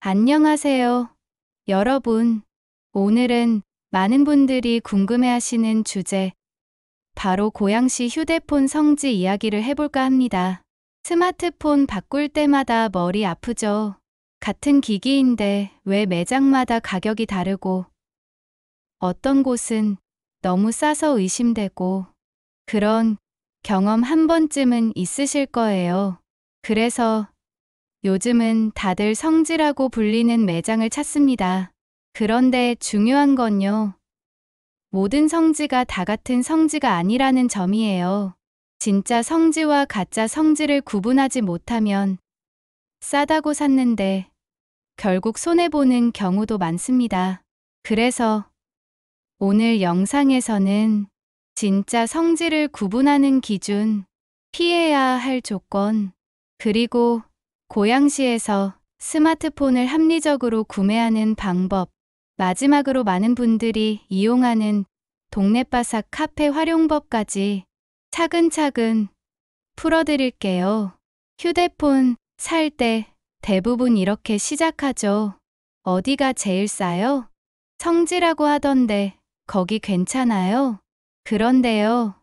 안녕하세요, 여러분. 오늘은 많은 분들이 궁금해하시는 주제, 바로 고양시 휴대폰 성지 이야기를 해볼까 합니다. 스마트폰 바꿀 때마다 머리 아프죠? 같은 기기인데 왜 매장마다 가격이 다르고, 어떤 곳은 너무 싸서 의심되고, 그런 경험 한 번쯤은 있으실 거예요. 그래서 요즘은 다들 성지라고 불리는 매장을 찾습니다. 그런데 중요한 건요, 모든 성지가 다 같은 성지가 아니라는 점이에요. 진짜 성지와 가짜 성지를 구분하지 못하면 싸다고 샀는데 결국 손해보는 경우도 많습니다. 그래서 오늘 영상에서는 진짜 성지를 구분하는 기준, 피해야 할 조건, 그리고 고양시에서 스마트폰을 합리적으로 구매하는 방법, 마지막으로 많은 분들이 이용하는 동네바삭 카페 활용법까지 차근차근 풀어드릴게요. 휴대폰 살 때 대부분 이렇게 시작하죠. 어디가 제일 싸요? 성지라고 하던데 거기 괜찮아요? 그런데요,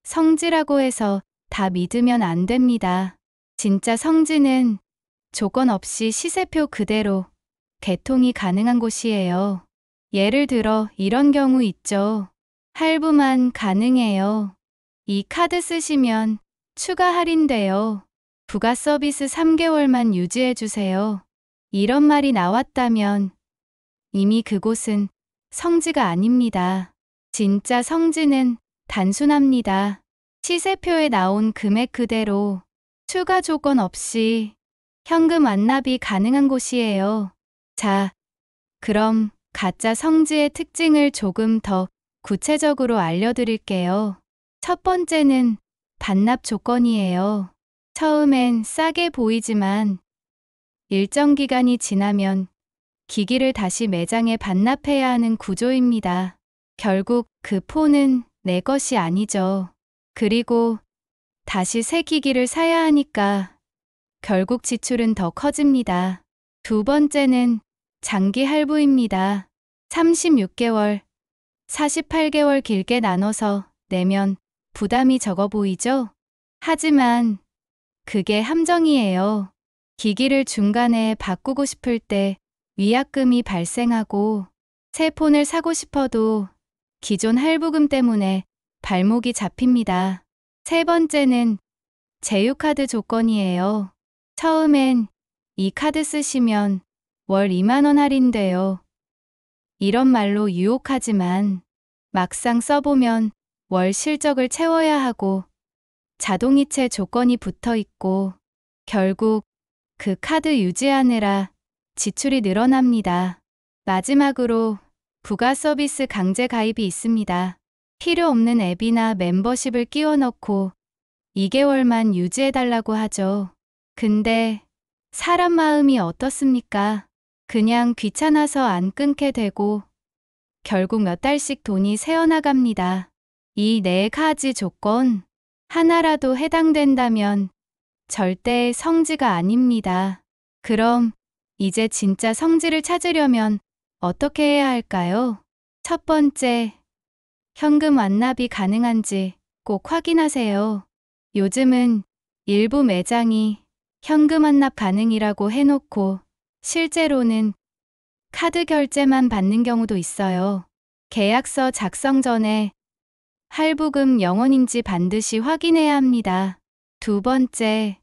성지라고 해서 다 믿으면 안 됩니다. 진짜 성지는 조건 없이 시세표 그대로 개통이 가능한 곳이에요. 예를 들어 이런 경우 있죠. 할부만 가능해요. 이 카드 쓰시면 추가 할인돼요. 부가 서비스 3개월만 유지해주세요. 이런 말이 나왔다면 이미 그곳은 성지가 아닙니다. 진짜 성지는 단순합니다. 시세표에 나온 금액 그대로 추가 조건 없이 현금 완납이 가능한 곳이에요. 자, 그럼 가짜 성지의 특징을 조금 더 구체적으로 알려드릴게요. 첫 번째는 반납 조건이에요. 처음엔 싸게 보이지만 일정 기간이 지나면 기기를 다시 매장에 반납해야 하는 구조입니다. 결국 그 폰은 내 것이 아니죠. 그리고 다시 새 기기를 사야 하니까 결국 지출은 더 커집니다. 두 번째는 장기 할부입니다. 36개월, 48개월 길게 나눠서 내면 부담이 적어 보이죠? 하지만 그게 함정이에요. 기기를 중간에 바꾸고 싶을 때 위약금이 발생하고 새 폰을 사고 싶어도 기존 할부금 때문에 발목이 잡힙니다. 세 번째는 제휴카드 조건이에요. 처음엔 이 카드 쓰시면 월 2만 원 할인돼요. 이런 말로 유혹하지만 막상 써보면 월 실적을 채워야 하고 자동이체 조건이 붙어 있고 결국 그 카드 유지하느라 지출이 늘어납니다. 마지막으로 부가 서비스 강제 가입이 있습니다. 필요 없는 앱이나 멤버십을 끼워 넣고 2개월만 유지해달라고 하죠. 근데 사람 마음이 어떻습니까? 그냥 귀찮아서 안 끊게 되고 결국 몇 달씩 돈이 새어나갑니다. 이 네 가지 조건 하나라도 해당된다면 절대 성지가 아닙니다. 그럼 이제 진짜 성지를 찾으려면 어떻게 해야 할까요? 첫 번째, 현금 완납이 가능한지 꼭 확인하세요. 요즘은 일부 매장이 현금 완납 가능이라고 해놓고 실제로는 카드 결제만 받는 경우도 있어요. 계약서 작성 전에 할부금 0원인지 반드시 확인해야 합니다. 두 번째,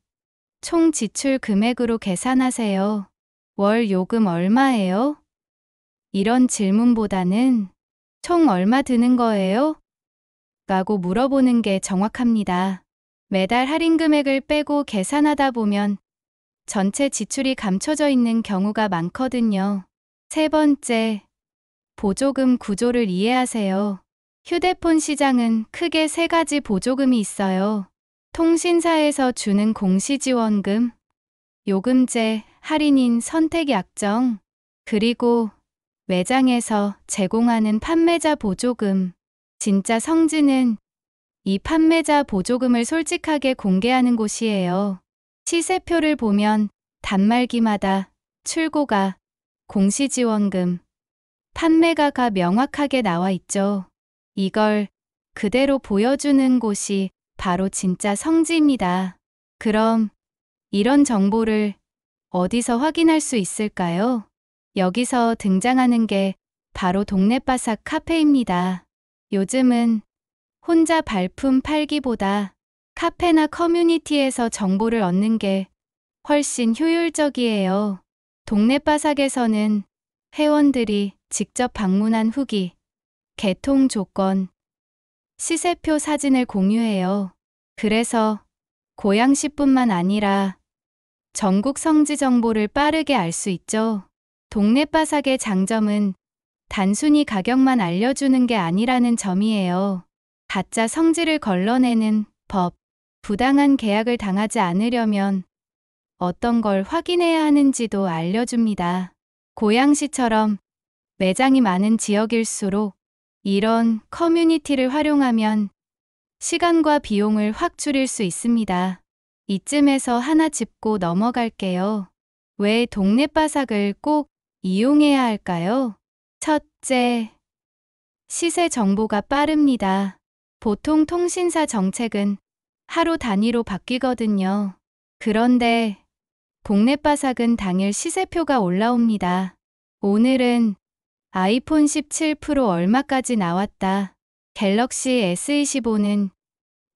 총 지출 금액으로 계산하세요. 월 요금 얼마예요? 이런 질문보다는 총 얼마 드는 거예요? 라고 물어보는 게 정확합니다. 매달 할인 금액을 빼고 계산하다 보면 전체 지출이 감춰져 있는 경우가 많거든요. 세 번째, 보조금 구조를 이해하세요. 휴대폰 시장은 크게 세 가지 보조금이 있어요. 통신사에서 주는 공시지원금, 요금제, 할인인 선택 약정, 그리고 매장에서 제공하는 판매자 보조금. 진짜 성지는 이 판매자 보조금을 솔직하게 공개하는 곳이에요. 시세표를 보면 단말기마다 출고가, 공시지원금, 판매가가 명확하게 나와 있죠. 이걸 그대로 보여주는 곳이 바로 진짜 성지입니다. 그럼 이런 정보를 어디서 확인할 수 있을까요? 여기서 등장하는 게 바로 동네바삭 카페입니다. 요즘은 혼자 발품 팔기보다 카페나 커뮤니티에서 정보를 얻는 게 훨씬 효율적이에요. 동네바삭에서는 회원들이 직접 방문한 후기, 개통 조건, 시세표 사진을 공유해요. 그래서 고양시뿐만 아니라 전국 성지 정보를 빠르게 알 수 있죠. 동네바삭의 장점은 단순히 가격만 알려주는 게 아니라는 점이에요. 가짜 성지를 걸러내는 법, 부당한 계약을 당하지 않으려면 어떤 걸 확인해야 하는지도 알려줍니다. 고양시처럼 매장이 많은 지역일수록 이런 커뮤니티를 활용하면 시간과 비용을 확 줄일 수 있습니다. 이쯤에서 하나 짚고 넘어갈게요. 왜 동네바삭을 꼭 이용해야 할까요? 첫째, 시세 정보가 빠릅니다. 보통 통신사 정책은 하루 단위로 바뀌거든요. 그런데 동네바삭은 당일 시세표가 올라옵니다. 오늘은 아이폰 17 프로 얼마까지 나왔다. 갤럭시 S25는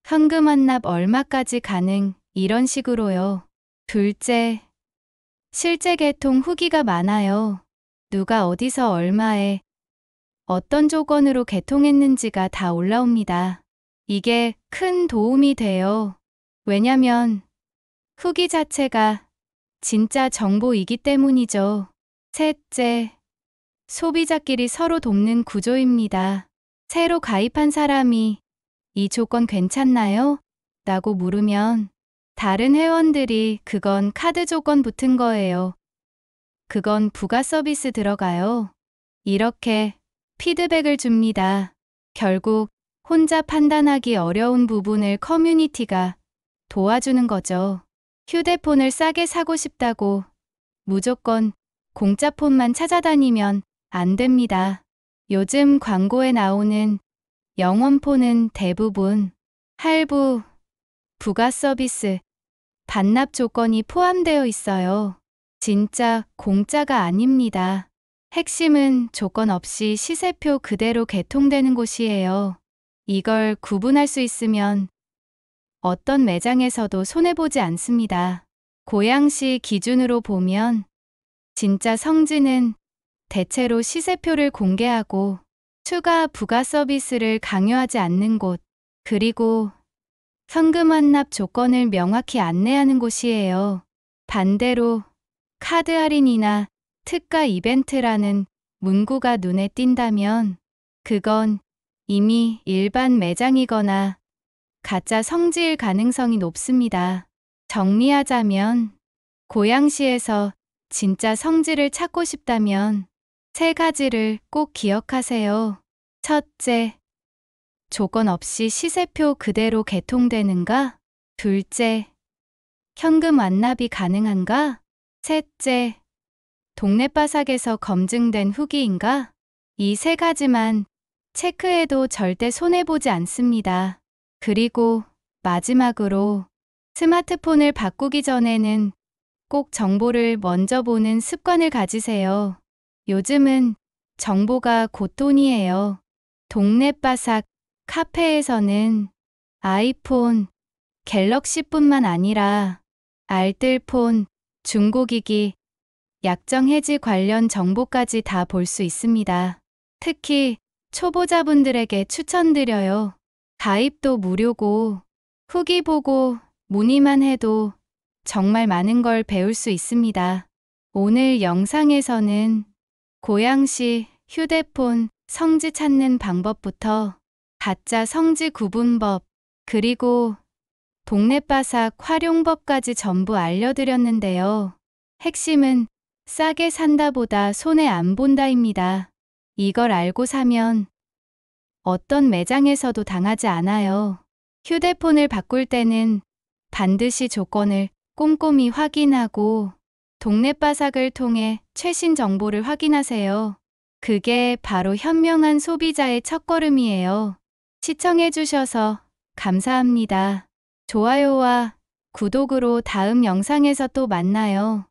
현금 완납 얼마까지 가능, 이런 식으로요. 둘째, 실제 개통 후기가 많아요. 누가 어디서 얼마에 어떤 조건으로 개통했는지가 다 올라옵니다. 이게 큰 도움이 돼요. 왜냐면 후기 자체가 진짜 정보이기 때문이죠. 셋째, 소비자끼리 서로 돕는 구조입니다. 새로 가입한 사람이 이 조건 괜찮나요? 라고 물으면 다른 회원들이 그건 카드 조건 붙은 거예요. 그건 부가 서비스 들어가요. 이렇게 피드백을 줍니다. 결국 혼자 판단하기 어려운 부분을 커뮤니티가 도와주는 거죠. 휴대폰을 싸게 사고 싶다고 무조건 공짜 폰만 찾아다니면 안 됩니다. 요즘 광고에 나오는 영원폰은 대부분 할부, 부가 서비스, 반납 조건이 포함되어 있어요. 진짜 공짜가 아닙니다. 핵심은 조건 없이 시세표 그대로 개통되는 곳이에요. 이걸 구분할 수 있으면 어떤 매장에서도 손해보지 않습니다. 고양시 기준으로 보면 진짜 성지는 대체로 시세표를 공개하고 추가 부가 서비스를 강요하지 않는 곳, 그리고 현금 완납 조건을 명확히 안내하는 곳이에요. 반대로 카드 할인이나 특가 이벤트라는 문구가 눈에 띈다면 그건 이미 일반 매장이거나 가짜 성지일 가능성이 높습니다. 정리하자면 고양시에서 진짜 성지를 찾고 싶다면 세 가지를 꼭 기억하세요. 첫째, 조건 없이 시세표 그대로 개통되는가? 둘째, 현금 완납이 가능한가? 셋째, 동네바삭에서 검증된 후기인가? 이 세 가지만 체크해도 절대 손해보지 않습니다. 그리고 마지막으로 스마트폰을 바꾸기 전에는 꼭 정보를 먼저 보는 습관을 가지세요. 요즘은 정보가 곧 돈이에요. 동네바삭 카페에서는 아이폰, 갤럭시뿐만 아니라 알뜰폰, 중고기기, 약정 해지 관련 정보까지 다 볼 수 있습니다. 특히 초보자분들에게 추천드려요. 가입도 무료고 후기 보고 문의만 해도 정말 많은 걸 배울 수 있습니다. 오늘 영상에서는 고양시 휴대폰 성지 찾는 방법부터 가짜 성지 구분법, 그리고 동네바삭 활용법까지 전부 알려드렸는데요. 핵심은 싸게 산다보다 손해 안 본다입니다. 이걸 알고 사면 어떤 매장에서도 당하지 않아요. 휴대폰을 바꿀 때는 반드시 조건을 꼼꼼히 확인하고 동네바삭을 통해 최신 정보를 확인하세요. 그게 바로 현명한 소비자의 첫걸음이에요. 시청해주셔서 감사합니다. 좋아요와 구독으로 다음 영상에서 또 만나요.